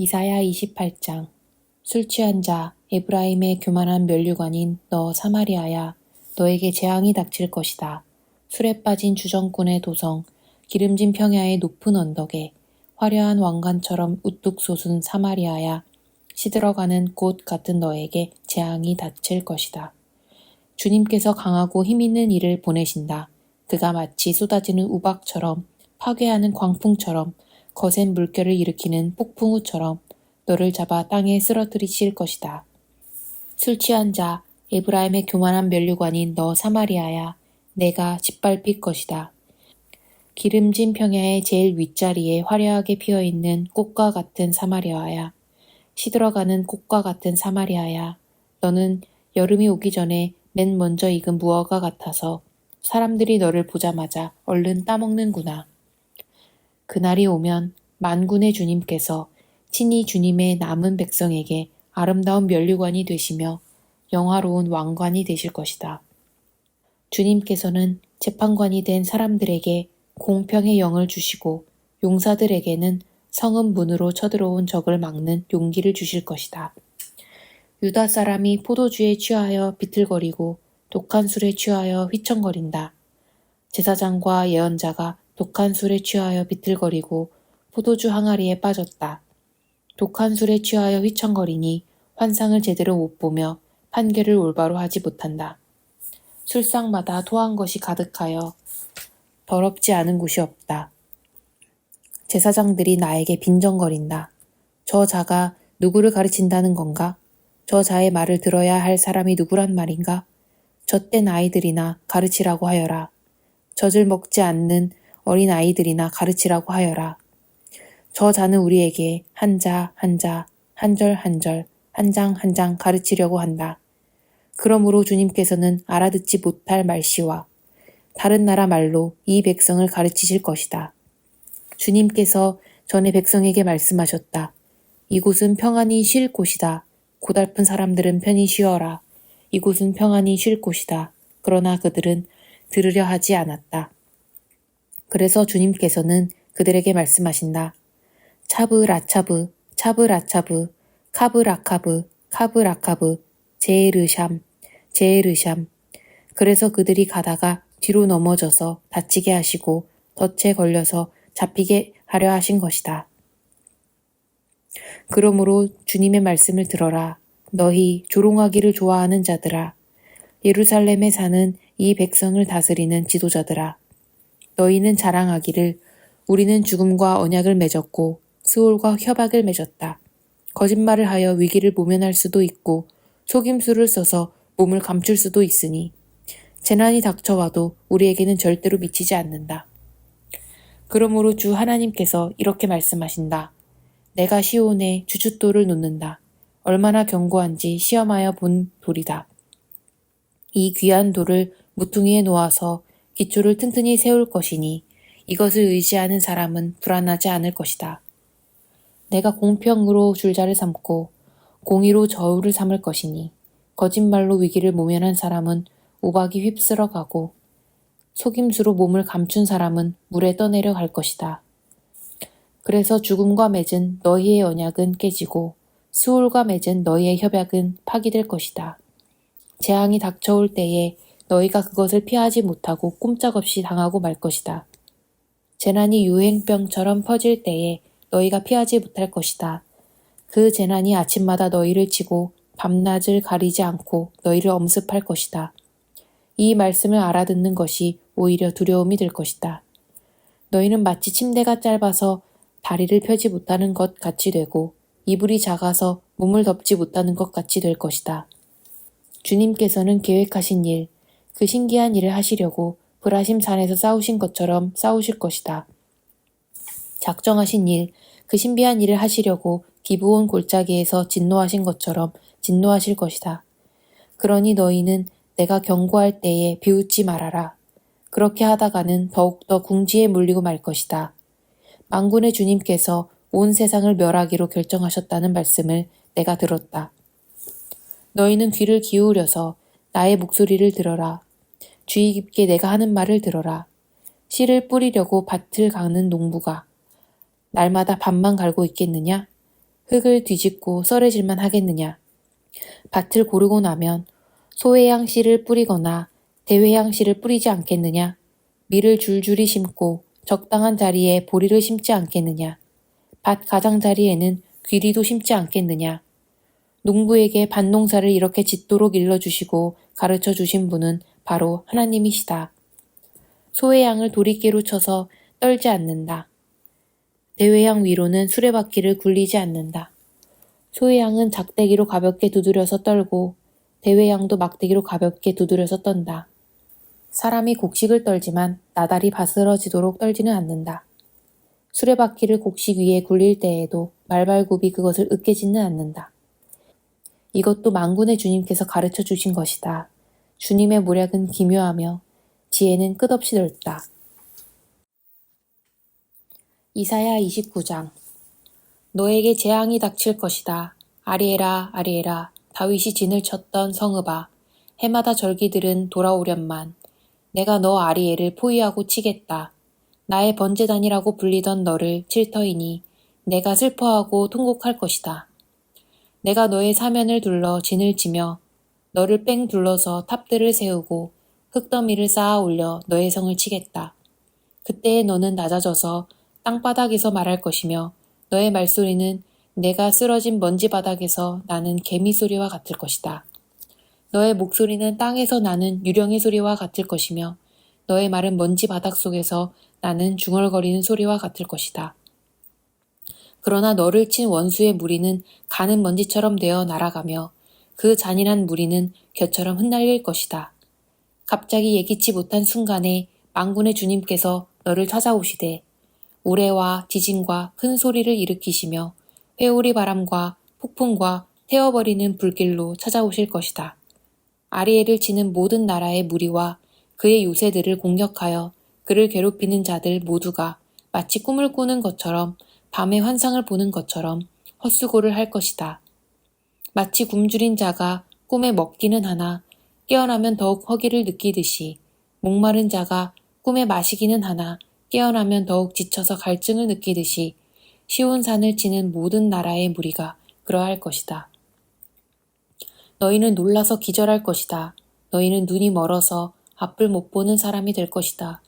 이사야 28장. 술 취한 자, 에브라임의 교만한 면류관인 너 사마리아야, 너에게 재앙이 닥칠 것이다. 술에 빠진 주정꾼의 도성, 기름진 평야의 높은 언덕에 화려한 왕관처럼 우뚝 솟은 사마리아야, 시들어가는 꽃 같은 너에게 재앙이 닥칠 것이다. 주님께서 강하고 힘있는 이를 보내신다. 그가 마치 쏟아지는 우박처럼, 파괴하는 광풍처럼, 거센 물결을 일으키는 폭풍우처럼 너를 잡아 땅에 쓰러뜨리실 것이다. 술 취한 자, 에브라임의 교만한 면류관인 너 사마리아야, 내가 짓밟힐 것이다. 기름진 평야의 제일 윗자리에 화려하게 피어있는 꽃과 같은 사마리아야, 시들어가는 꽃과 같은 사마리아야, 너는 여름이 오기 전에 맨 먼저 익은 무화과 같아서 사람들이 너를 보자마자 얼른 따먹는구나. 그날이 오면 만군의 주님께서 친히 주님의 남은 백성에게 아름다운 면류관이 되시며 영화로운 왕관이 되실 것이다. 주님께서는 재판관이 된 사람들에게 공평의 영을 주시고 용사들에게는 성읍 문으로 쳐들어온 적을 막는 용기를 주실 것이다. 유다 사람이 포도주에 취하여 비틀거리고 독한 술에 취하여 휘청거린다. 제사장과 예언자가 독한 술에 취하여 비틀거리고 포도주 항아리에 빠졌다. 독한 술에 취하여 휘청거리니 환상을 제대로 못 보며 판결을 올바로 하지 못한다. 술상마다 토한 것이 가득하여 더럽지 않은 곳이 없다. 제사장들이 나에게 빈정거린다. 저 자가 누구를 가르친다는 건가? 저 자의 말을 들어야 할 사람이 누구란 말인가? 젖된 아이들이나 가르치라고 하여라. 젖을 먹지 않는 어린 아이들이나 가르치라고 하여라. 저 자는 우리에게 한 자 한 자, 한 절 한 절, 한 장 한 장 가르치려고 한다. 그러므로 주님께서는 알아듣지 못할 말씨와 다른 나라 말로 이 백성을 가르치실 것이다. 주님께서 전에 백성에게 말씀하셨다. 이곳은 평안히 쉴 곳이다. 고달픈 사람들은 편히 쉬어라. 이곳은 평안히 쉴 곳이다. 그러나 그들은 들으려 하지 않았다. 그래서 주님께서는 그들에게 말씀하신다. 차브라차브, 차브라차브, 카브라카브, 카브라카브, 제르샴, 제르샴. 그래서 그들이 가다가 뒤로 넘어져서 다치게 하시고 덫에 걸려서 잡히게 하려 하신 것이다. 그러므로 주님의 말씀을 들어라. 너희 조롱하기를 좋아하는 자들아. 예루살렘에 사는 이 백성을 다스리는 지도자들아. 너희는 자랑하기를 우리는 죽음과 언약을 맺었고 스올과 협약을 맺었다. 거짓말을 하여 위기를 모면할 수도 있고 속임수를 써서 몸을 감출 수도 있으니 재난이 닥쳐와도 우리에게는 절대로 미치지 않는다. 그러므로 주 하나님께서 이렇게 말씀하신다. 내가 시온에 주춧돌을 놓는다. 얼마나 견고한지 시험하여 본 돌이다. 이 귀한 돌을 무퉁이에 놓아서 기초를 튼튼히 세울 것이니 이것을 의지하는 사람은 불안하지 않을 것이다. 내가 공평으로 줄자를 삼고 공의로 저울을 삼을 것이니 거짓말로 위기를 모면한 사람은 우박이 휩쓸어 가고 속임수로 몸을 감춘 사람은 물에 떠내려 갈 것이다. 그래서 죽음과 맺은 너희의 언약은 깨지고 스올과 맺은 너희의 협약은 파기될 것이다. 재앙이 닥쳐올 때에 너희가 그것을 피하지 못하고 꼼짝없이 당하고 말 것이다. 재난이 유행병처럼 퍼질 때에 너희가 피하지 못할 것이다. 그 재난이 아침마다 너희를 치고 밤낮을 가리지 않고 너희를 엄습할 것이다. 이 말씀을 알아듣는 것이 오히려 두려움이 될 것이다. 너희는 마치 침대가 짧아서 다리를 펴지 못하는 것 같이 되고 이불이 작아서 몸을 덮지 못하는 것 같이 될 것이다. 주님께서는 계획하신 일, 그 신기한 일을 하시려고 브라심 산에서 싸우신 것처럼 싸우실 것이다. 작정하신 일, 그 신비한 일을 하시려고 기브온 골짜기에서 진노하신 것처럼 진노하실 것이다. 그러니 너희는 내가 경고할 때에 비웃지 말아라. 그렇게 하다가는 더욱더 궁지에 물리고 말 것이다. 만군의 주님께서 온 세상을 멸하기로 결정하셨다는 말씀을 내가 들었다. 너희는 귀를 기울여서 나의 목소리를 들어라. 주의 깊게 내가 하는 말을 들어라. 씨를 뿌리려고 밭을 가는 농부가 날마다 밭만 갈고 있겠느냐? 흙을 뒤집고 썰어질만 하겠느냐. 밭을 고르고 나면 소회양 씨를 뿌리거나 대회양 씨를 뿌리지 않겠느냐. 밀을 줄줄이 심고 적당한 자리에 보리를 심지 않겠느냐. 밭 가장자리에는 귀리도 심지 않겠느냐. 농부에게 밭농사를 이렇게 짓도록 일러주시고 가르쳐 주신 분은 바로 하나님이시다. 소의 양을 도리깨로 쳐서 떨지 않는다. 대회양 위로는 수레바퀴를 굴리지 않는다. 소의 양은 작대기로 가볍게 두드려서 떨고 대회양도 막대기로 가볍게 두드려서 떤다. 사람이 곡식을 떨지만 나달이 바스러지도록 떨지는 않는다. 수레바퀴를 곡식 위에 굴릴 때에도 말발굽이 그것을 으깨지는 않는다. 이것도 만군의 주님께서 가르쳐 주신 것이다. 주님의 모략은 기묘하며 지혜는 끝없이 넓다. 이사야 29장. 너에게 재앙이 닥칠 것이다. 아리에라 아리에라 다윗이 진을 쳤던 성읍아. 해마다 절기들은 돌아오련만. 내가 너 아리에를 포위하고 치겠다. 나의 번제단이라고 불리던 너를 칠 터이니 내가 슬퍼하고 통곡할 것이다. 내가 너의 사면을 둘러 진을 치며 너를 뺑 둘러서 탑들을 세우고 흙더미를 쌓아 올려 너의 성을 치겠다. 그때에 너는 낮아져서 땅바닥에서 말할 것이며 너의 말소리는 내가 쓰러진 먼지 바닥에서 나는 개미 소리와 같을 것이다. 너의 목소리는 땅에서 나는 유령의 소리와 같을 것이며 너의 말은 먼지 바닥 속에서 나는 중얼거리는 소리와 같을 것이다. 그러나 너를 친 원수의 무리는 가는 먼지처럼 되어 날아가며 그 잔인한 무리는 겨처럼 흩날릴 것이다. 갑자기 예기치 못한 순간에 만군의 주님께서 너를 찾아오시되 우레와 지진과 큰 소리를 일으키시며 회오리 바람과 폭풍과 태워버리는 불길로 찾아오실 것이다. 아리엘을 치는 모든 나라의 무리와 그의 요새들을 공격하여 그를 괴롭히는 자들 모두가 마치 꿈을 꾸는 것처럼 밤에 환상을 보는 것처럼 헛수고를 할 것이다. 마치 굶주린 자가 꿈에 먹기는 하나 깨어나면 더욱 허기를 느끼듯이 목마른 자가 꿈에 마시기는 하나 깨어나면 더욱 지쳐서 갈증을 느끼듯이 시온산을 치는 모든 나라의 무리가 그러할 것이다. 너희는 놀라서 기절할 것이다. 너희는 눈이 멀어서 앞을 못 보는 사람이 될 것이다.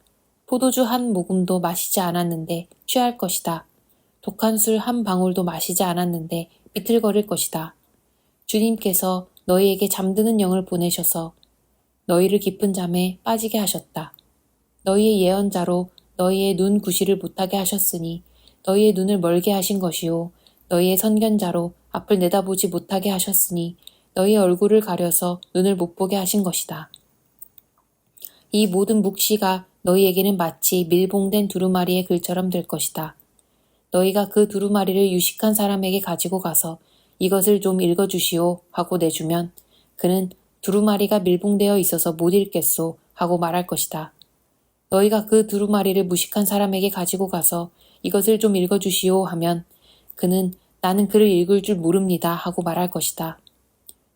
포도주 한 모금도 마시지 않았는데 취할 것이다. 독한 술 한 방울도 마시지 않았는데 비틀거릴 것이다. 주님께서 너희에게 잠드는 영을 보내셔서 너희를 깊은 잠에 빠지게 하셨다. 너희의 예언자로 너희의 눈 구시를 못하게 하셨으니 너희의 눈을 멀게 하신 것이요 너희의 선견자로 앞을 내다보지 못하게 하셨으니 너희의 얼굴을 가려서 눈을 못 보게 하신 것이다. 이 모든 묵시가 너희에게는 마치 밀봉된 두루마리의 글처럼 될 것이다. 너희가 그 두루마리를 유식한 사람에게 가지고 가서 이것을 좀 읽어주시오 하고 내주면 그는 두루마리가 밀봉되어 있어서 못 읽겠소 하고 말할 것이다. 너희가 그 두루마리를 무식한 사람에게 가지고 가서 이것을 좀 읽어주시오 하면 그는 나는 글을 읽을 줄 모릅니다 하고 말할 것이다.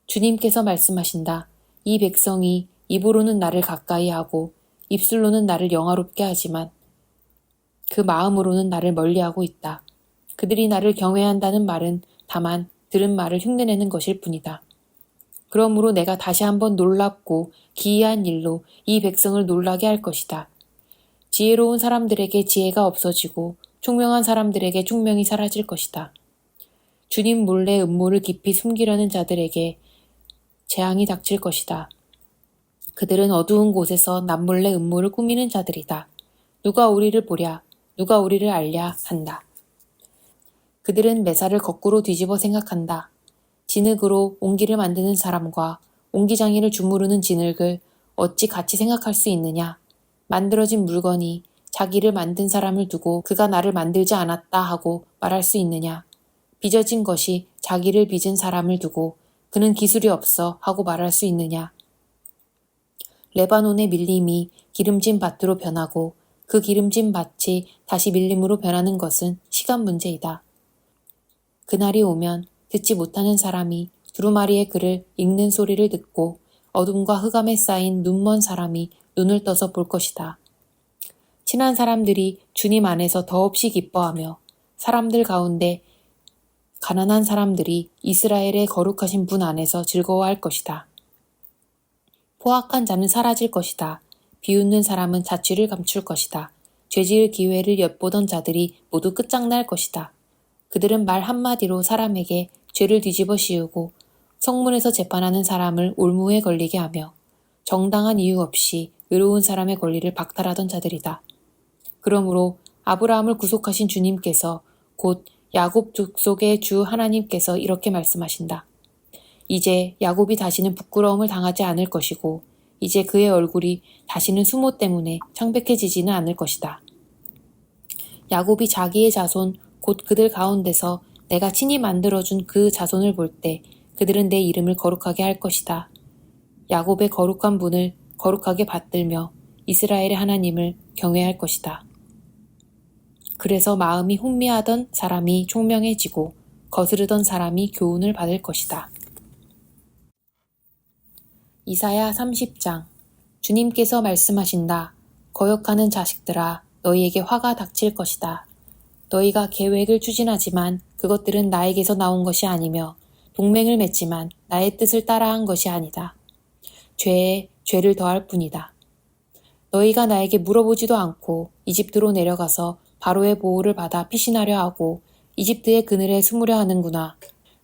주님께서 말씀하신다. 이 백성이 입으로는 나를 가까이 하고 입술로는 나를 영화롭게 하지만 그 마음으로는 나를 멀리하고 있다. 그들이 나를 경외한다는 말은 다만 들은 말을 흉내내는 것일 뿐이다. 그러므로 내가 다시 한번 놀랍고 기이한 일로 이 백성을 놀라게 할 것이다. 지혜로운 사람들에게 지혜가 없어지고 총명한 사람들에게 총명이 사라질 것이다. 주님 몰래 음모를 깊이 숨기려는 자들에게 재앙이 닥칠 것이다. 그들은 어두운 곳에서 남몰래 음모를 꾸미는 자들이다. 누가 우리를 보랴, 누가 우리를 알랴 한다. 그들은 매사를 거꾸로 뒤집어 생각한다. 진흙으로 옹기를 만드는 사람과 옹기장이를 주무르는 진흙을 어찌 같이 생각할 수 있느냐. 만들어진 물건이 자기를 만든 사람을 두고 그가 나를 만들지 않았다 하고 말할 수 있느냐. 빚어진 것이 자기를 빚은 사람을 두고 그는 기술이 없어 하고 말할 수 있느냐. 레바논의 밀림이 기름진 밭으로 변하고 그 기름진 밭이 다시 밀림으로 변하는 것은 시간 문제이다. 그날이 오면 듣지 못하는 사람이 두루마리의 글을 읽는 소리를 듣고 어둠과 흑암에 쌓인 눈먼 사람이 눈을 떠서 볼 것이다. 친한 사람들이 주님 안에서 더없이 기뻐하며 사람들 가운데 가난한 사람들이 이스라엘의 거룩하신 분 안에서 즐거워할 것이다. 포악한 자는 사라질 것이다. 비웃는 사람은 자취를 감출 것이다. 죄지을 기회를 엿보던 자들이 모두 끝장날 것이다. 그들은 말 한마디로 사람에게 죄를 뒤집어 씌우고 성문에서 재판하는 사람을 올무에 걸리게 하며 정당한 이유 없이 의로운 사람의 권리를 박탈하던 자들이다. 그러므로 아브라함을 구속하신 주님께서 곧 야곱 족속의 주 하나님께서 이렇게 말씀하신다. 이제 야곱이 다시는 부끄러움을 당하지 않을 것이고 이제 그의 얼굴이 다시는 수모 때문에 창백해지지는 않을 것이다. 야곱이 자기의 자손 곧 그들 가운데서 내가 친히 만들어준 그 자손을 볼 때 그들은 내 이름을 거룩하게 할 것이다. 야곱의 거룩한 분을 거룩하게 받들며 이스라엘의 하나님을 경외할 것이다. 그래서 마음이 혼미하던 사람이 총명해지고 거스르던 사람이 교훈을 받을 것이다. 이사야 30장. 주님께서 말씀하신다. 거역하는 자식들아, 너희에게 화가 닥칠 것이다. 너희가 계획을 추진하지만 그것들은 나에게서 나온 것이 아니며 동맹을 맺지만 나의 뜻을 따라한 것이 아니다. 죄에 죄를 더할 뿐이다. 너희가 나에게 물어보지도 않고 이집트로 내려가서 바로의 보호를 받아 피신하려 하고 이집트의 그늘에 숨으려 하는구나.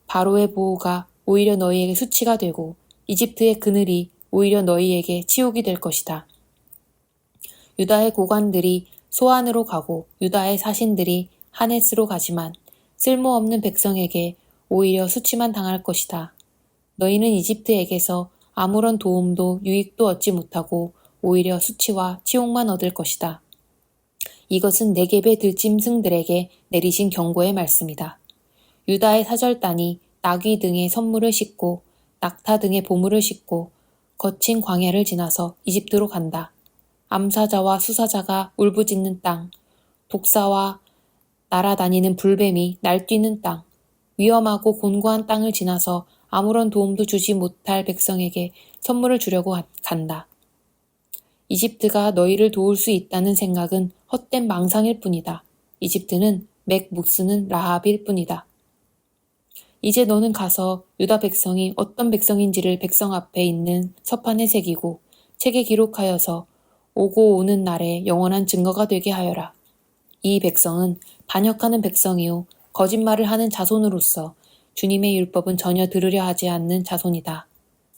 바로의 보호가 오히려 너희에게 수치가 되고 이집트의 그늘이 오히려 너희에게 치욕이 될 것이다. 유다의 고관들이 소안으로 가고 유다의 사신들이 하네스로 가지만 쓸모없는 백성에게 오히려 수치만 당할 것이다. 너희는 이집트에게서 아무런 도움도 유익도 얻지 못하고 오히려 수치와 치욕만 얻을 것이다. 이것은 네겝의 들짐승들에게 내리신 경고의 말씀이다. 유다의 사절단이 나귀 등의 선물을 싣고 낙타 등의 보물을 싣고 거친 광야를 지나서 이집트로 간다. 암사자와 수사자가 울부짖는 땅, 독사와 날아다니는 불뱀이 날뛰는 땅, 위험하고 곤고한 땅을 지나서 아무런 도움도 주지 못할 백성에게 선물을 주려고 간다. 이집트가 너희를 도울 수 있다는 생각은 헛된 망상일 뿐이다. 이집트는 맥 못 쓰는 라합일 뿐이다. 이제 너는 가서 유다 백성이 어떤 백성인지를 백성 앞에 있는 서판에 새기고 책에 기록하여서 오고 오는 날에 영원한 증거가 되게 하여라. 이 백성은 반역하는 백성이요 거짓말을 하는 자손으로서 주님의 율법은 전혀 들으려 하지 않는 자손이다.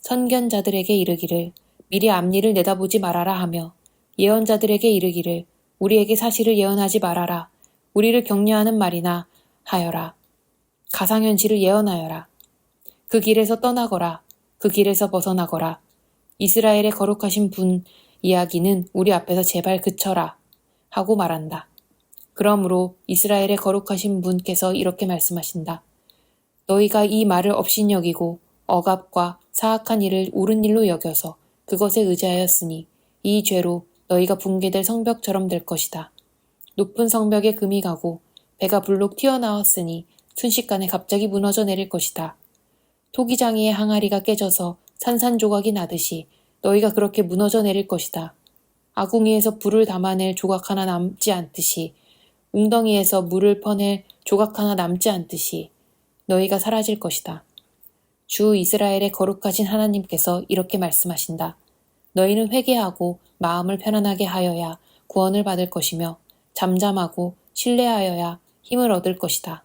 선견자들에게 이르기를 미리 앞일을 내다보지 말아라 하며 예언자들에게 이르기를 우리에게 사실을 예언하지 말아라. 우리를 격려하는 말이나 하여라. 가상현실을 예언하여라. 그 길에서 떠나거라. 그 길에서 벗어나거라. 이스라엘의 거룩하신 분 이야기는 우리 앞에서 제발 그쳐라. 하고 말한다. 그러므로 이스라엘의 거룩하신 분께서 이렇게 말씀하신다. 너희가 이 말을 업신여기고 억압과 사악한 일을 옳은 일로 여겨서 그것에 의지하였으니 이 죄로 너희가 붕괴될 성벽처럼 될 것이다. 높은 성벽에 금이 가고 배가 불룩 튀어나왔으니 순식간에 갑자기 무너져 내릴 것이다. 토기장이의 항아리가 깨져서 산산조각이 나듯이 너희가 그렇게 무너져 내릴 것이다. 아궁이에서 불을 담아낼 조각 하나 남지 않듯이 웅덩이에서 물을 퍼낼 조각 하나 남지 않듯이 너희가 사라질 것이다. 주 이스라엘의 거룩하신 하나님께서 이렇게 말씀하신다. 너희는 회개하고 마음을 편안하게 하여야 구원을 받을 것이며 잠잠하고 신뢰하여야 힘을 얻을 것이다.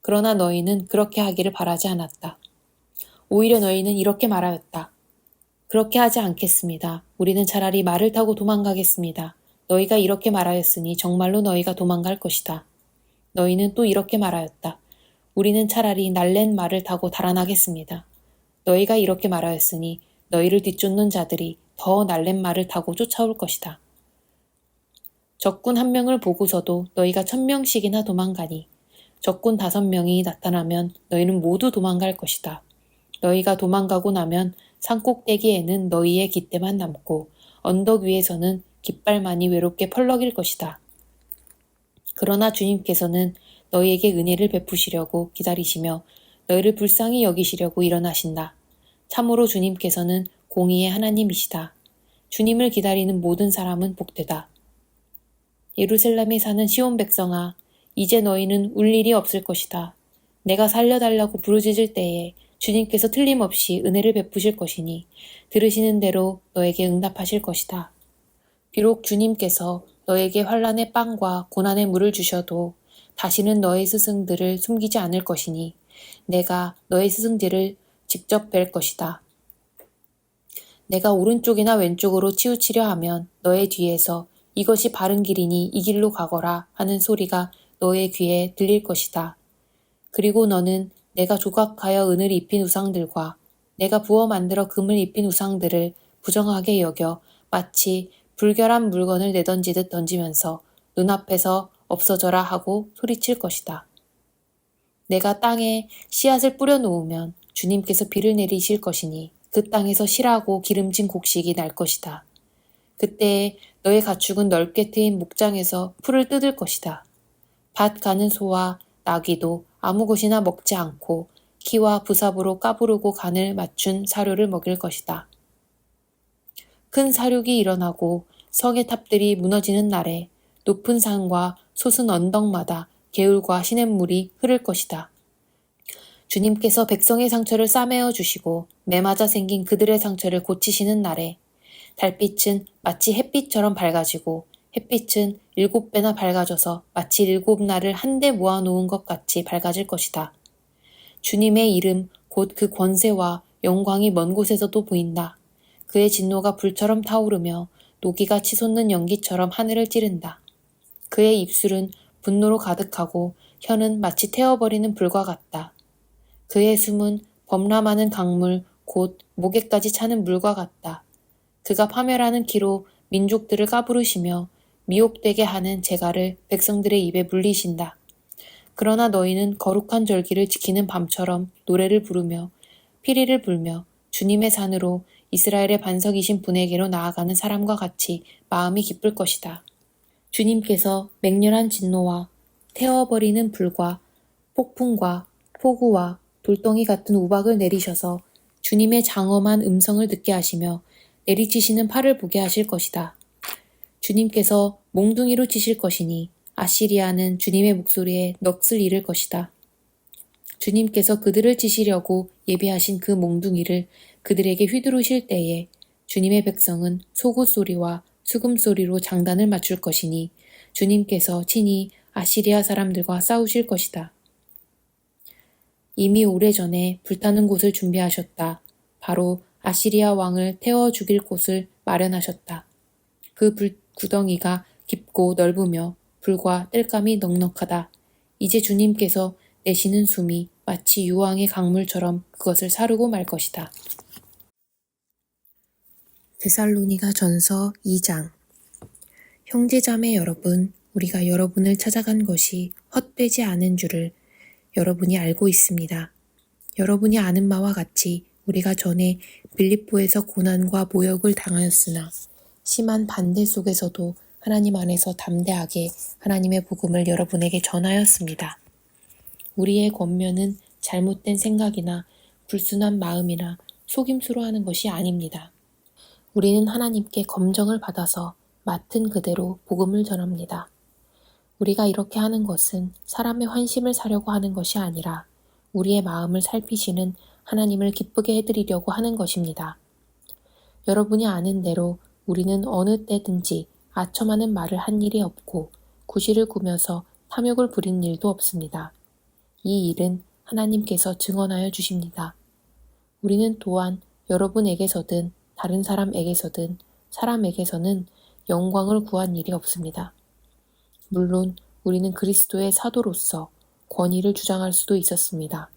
그러나 너희는 그렇게 하기를 바라지 않았다. 오히려 너희는 이렇게 말하였다. 그렇게 하지 않겠습니다. 우리는 차라리 말을 타고 도망가겠습니다. 너희가 이렇게 말하였으니 정말로 너희가 도망갈 것이다. 너희는 또 이렇게 말하였다. 우리는 차라리 날랜 말을 타고 달아나겠습니다. 너희가 이렇게 말하였으니 너희를 뒤쫓는 자들이 더 날랜 말을 타고 쫓아올 것이다. 적군 1명을 보고서도 너희가 1000명씩이나 도망가니 적군 5명이 나타나면 너희는 모두 도망갈 것이다. 너희가 도망가고 나면 산꼭대기에는 너희의 깃대만 남고 언덕 위에서는 깃발만이 외롭게 펄럭일 것이다. 그러나 주님께서는 너희에게 은혜를 베푸시려고 기다리시며 너희를 불쌍히 여기시려고 일어나신다. 참으로 주님께서는 공의의 하나님이시다. 주님을 기다리는 모든 사람은 복되다. 예루살렘에 사는 시온 백성아, 이제 너희는 울 일이 없을 것이다. 내가 살려달라고 부르짖을 때에 주님께서 틀림없이 은혜를 베푸실 것이니 들으시는 대로 너에게 응답하실 것이다. 비록 주님께서 너에게 환난의 빵과 고난의 물을 주셔도 다시는 너의 스승들을 숨기지 않을 것이니 내가 너의 스승들을 직접 뵐 것이다. 내가 오른쪽이나 왼쪽으로 치우치려 하면 너의 뒤에서 이것이 바른 길이니 이 길로 가거라 하는 소리가 너의 귀에 들릴 것이다. 그리고 너는 내가 조각하여 은을 입힌 우상들과 내가 부어 만들어 금을 입힌 우상들을 부정하게 여겨 마치 불결한 물건을 내던지듯 던지면서 눈앞에서 없어져라 하고 소리칠 것이다. 내가 땅에 씨앗을 뿌려 놓으면 주님께서 비를 내리실 것이니 그 땅에서 실하고 기름진 곡식이 날 것이다. 그때에 너의 가축은 넓게 트인 목장에서 풀을 뜯을 것이다. 밭 가는 소와 나귀도 아무 것이나 먹지 않고 키와 부삽으로 까부르고 간을 맞춘 사료를 먹일 것이다. 큰 사륙이 일어나고 성의 탑들이 무너지는 날에 높은 산과 솟은 언덕마다 개울과 시냇물이 흐를 것이다. 주님께서 백성의 상처를 싸매어 주시고 매맞아 생긴 그들의 상처를 고치시는 날에 달빛은 마치 햇빛처럼 밝아지고 햇빛은 7배나 밝아져서 마치 7날을 한데 모아놓은 것 같이 밝아질 것이다. 주님의 이름 곧 그 권세와 영광이 먼 곳에서도 보인다. 그의 진노가 불처럼 타오르며 노기가 치솟는 연기처럼 하늘을 찌른다. 그의 입술은 분노로 가득하고 혀는 마치 태워버리는 불과 같다. 그의 숨은 범람하는 강물 곧 목에까지 차는 물과 같다. 그가 파멸하는 키로 민족들을 까부르시며 미혹되게 하는 재갈을 백성들의 입에 물리신다. 그러나 너희는 거룩한 절기를 지키는 밤처럼 노래를 부르며 피리를 불며 주님의 산으로 이스라엘의 반석이신 분에게로 나아가는 사람과 같이 마음이 기쁠 것이다. 주님께서 맹렬한 진노와 태워버리는 불과 폭풍과 폭우와 돌덩이 같은 우박을 내리셔서 주님의 장엄한 음성을 듣게 하시며 내리치시는 팔을 보게 하실 것이다. 주님께서 몽둥이로 치실 것이니 아시리아는 주님의 목소리에 넋을 잃을 것이다. 주님께서 그들을 치시려고 예비하신 그 몽둥이를 그들에게 휘두르실 때에 주님의 백성은 속옷 소리와 수금 소리로 장단을 맞출 것이니 주님께서 친히 아시리아 사람들과 싸우실 것이다. 이미 오래전에 불타는 곳을 준비하셨다. 바로 아시리아 왕을 태워 죽일 곳을 마련하셨다. 그 불구덩이가 깊고 넓으며 불과 땔감이 넉넉하다. 이제 주님께서 내쉬는 숨이 마치 유황의 강물처럼 그것을 사르고 말 것이다. 데살로니가 전서 2장. 형제자매 여러분, 우리가 여러분을 찾아간 것이 헛되지 않은 줄을 여러분이 알고 있습니다. 여러분이 아는 바와 같이 우리가 전에 빌립보에서 고난과 모욕을 당하였으나 심한 반대 속에서도 하나님 안에서 담대하게 하나님의 복음을 여러분에게 전하였습니다. 우리의 권면은 잘못된 생각이나 불순한 마음이나 속임수로 하는 것이 아닙니다. 우리는 하나님께 검정을 받아서 맡은 그대로 복음을 전합니다. 우리가 이렇게 하는 것은 사람의 환심을 사려고 하는 것이 아니라 우리의 마음을 살피시는 하나님을 기쁘게 해드리려고 하는 것입니다. 여러분이 아는 대로 우리는 어느 때든지 아첨하는 말을 한 일이 없고 구실을 꾸며서 탐욕을 부린 일도 없습니다. 이 일은 하나님께서 증언하여 주십니다. 우리는 또한 여러분에게서든 다른 사람에게서든 사람에게서는 영광을 구한 일이 없습니다. 물론 우리는 그리스도의 사도로서 권위를 주장할 수도 있었습니다.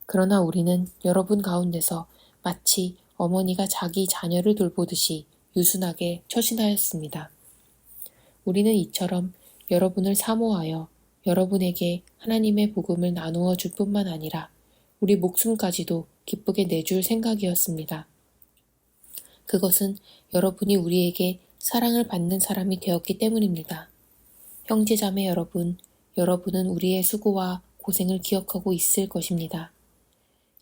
그러나 우리는 여러분 가운데서 마치 어머니가 자기 자녀를 돌보듯이 유순하게 처신하였습니다. 우리는 이처럼 여러분을 사모하여 여러분에게 하나님의 복음을 나누어 줄 뿐만 아니라 우리 목숨까지도 기쁘게 내줄 생각이었습니다. 그것은 여러분이 우리에게 사랑을 받는 사람이 되었기 때문입니다. 형제자매 여러분, 여러분은 우리의 수고와 고생을 기억하고 있을 것입니다.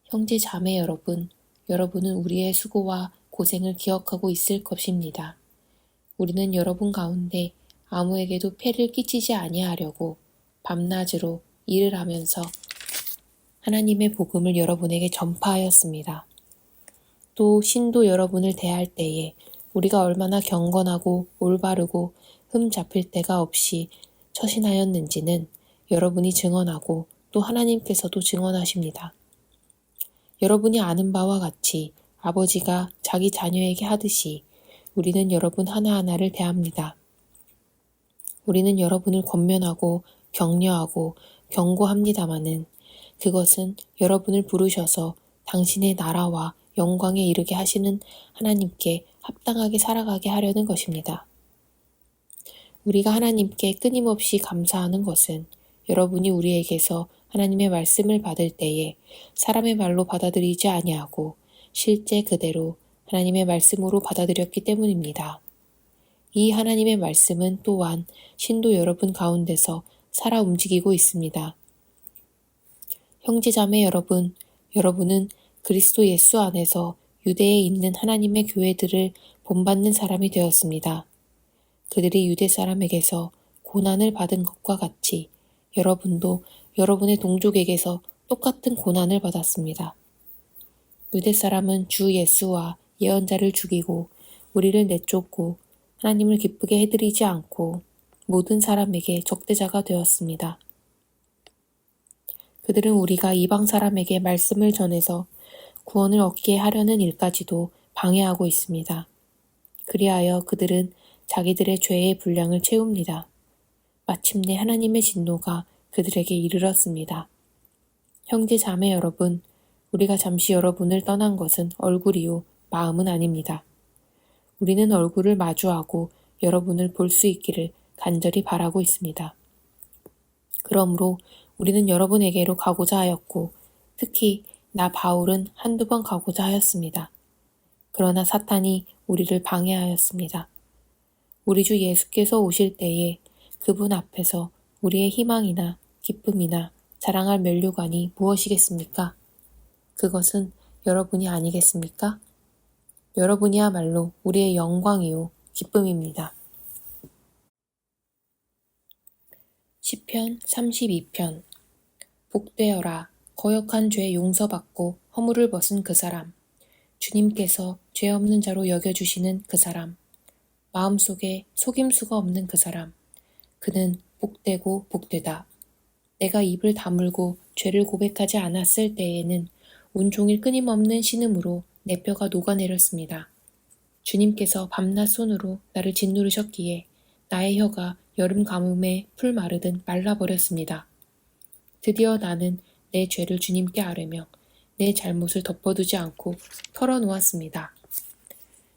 형제자매 여러분, 여러분은 우리의 수고와 고생을 기억하고 있을 것입니다. 우리는 여러분 가운데 아무에게도 폐를 끼치지 아니하려고 밤낮으로 일을 하면서 하나님의 복음을 여러분에게 전파하였습니다. 또 신도 여러분을 대할 때에 우리가 얼마나 경건하고 올바르고 흠 잡힐 데가 없이 처신하였는지는 여러분이 증언하고 또 하나님께서도 증언하십니다. 여러분이 아는 바와 같이 아버지가 자기 자녀에게 하듯이 우리는 여러분 하나하나를 대합니다. 우리는 여러분을 권면하고 격려하고 경고합니다마는 그것은 여러분을 부르셔서 당신의 나라와 영광에 이르게 하시는 하나님께 합당하게 살아가게 하려는 것입니다. 우리가 하나님께 끊임없이 감사하는 것은 여러분이 우리에게서 하나님의 말씀을 받을 때에 사람의 말로 받아들이지 아니하고 실제 그대로 하나님의 말씀으로 받아들였기 때문입니다. 이 하나님의 말씀은 또한 신도 여러분 가운데서 살아 움직이고 있습니다. 형제자매 여러분, 여러분은 그리스도 예수 안에서 유대에 있는 하나님의 교회들을 본받는 사람이 되었습니다. 그들이 유대 사람에게서 고난을 받은 것과 같이 여러분도 여러분의 동족에게서 똑같은 고난을 받았습니다. 유대 사람은 주 예수와 예언자를 죽이고 우리를 내쫓고 하나님을 기쁘게 해드리지 않고 모든 사람에게 적대자가 되었습니다. 그들은 우리가 이방 사람에게 말씀을 전해서 구원을 얻게 하려는 일까지도 방해하고 있습니다. 그리하여 그들은 자기들의 죄의 분량을 채웁니다. 마침내 하나님의 진노가 그들에게 이르렀습니다. 형제 자매 여러분, 우리가 잠시 여러분을 떠난 것은 얼굴이요 마음은 아닙니다. 우리는 얼굴을 마주하고 여러분을 볼 수 있기를 간절히 바라고 있습니다. 그러므로 우리는 여러분에게로 가고자 하였고 특히 나 바울은 한두 번 가고자 하였습니다. 그러나 사탄이 우리를 방해하였습니다. 우리 주 예수께서 오실 때에 그분 앞에서 우리의 희망이나 기쁨이나 자랑할 면류관이 무엇이겠습니까? 그것은 여러분이 아니겠습니까? 여러분이야말로 우리의 영광이요 기쁨입니다. 시편 32편 복되어라 거역한 죄 용서받고 허물을 벗은 그 사람 주님께서 죄 없는 자로 여겨주시는 그 사람 마음속에 속임수가 없는 그 사람 그는 복되고 복되다. 내가 입을 다물고 죄를 고백하지 않았을 때에는 온종일 끊임없는 신음으로 내 뼈가 녹아내렸습니다. 주님께서 밤낮 손으로 나를 짓누르셨기에 나의 혀가 여름 가뭄에 풀 마르듯 말라버렸습니다. 드디어 나는 내 죄를 주님께 아뢰며 내 잘못을 덮어두지 않고 털어놓았습니다.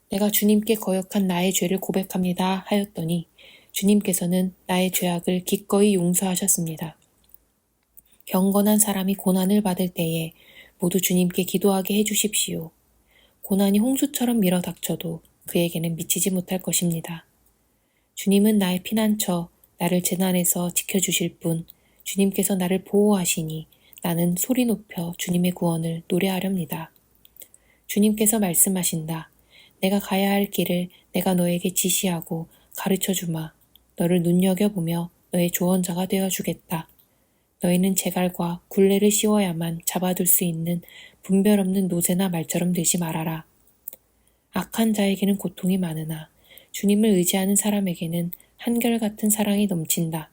내가 주님께 거역한 나의 죄를 고백합니다 하였더니 주님께서는 나의 죄악을 기꺼이 용서하셨습니다. 경건한 사람이 고난을 받을 때에 모두 주님께 기도하게 해주십시오. 고난이 홍수처럼 밀어닥쳐도 그에게는 미치지 못할 것입니다. 주님은 나의 피난처, 나를 재난에서 지켜주실 분, 주님께서 나를 보호하시니 나는 소리 높여 주님의 구원을 노래하렵니다. 주님께서 말씀하신다. 내가 가야 할 길을 내가 너에게 지시하고 가르쳐주마. 너를 눈여겨보며 너의 조언자가 되어주겠다. 너희는 제갈과 굴레를 씌워야만 잡아둘 수 있는 분별 없는 노새나 말처럼 되지 말아라. 악한 자에게는 고통이 많으나 주님을 의지하는 사람에게는 한결같은 사랑이 넘친다.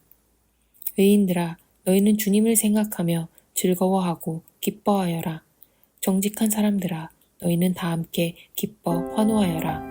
의인들아, 너희는 주님을 생각하며 즐거워하고 기뻐하여라. 정직한 사람들아, 너희는 다 함께 기뻐 환호하여라.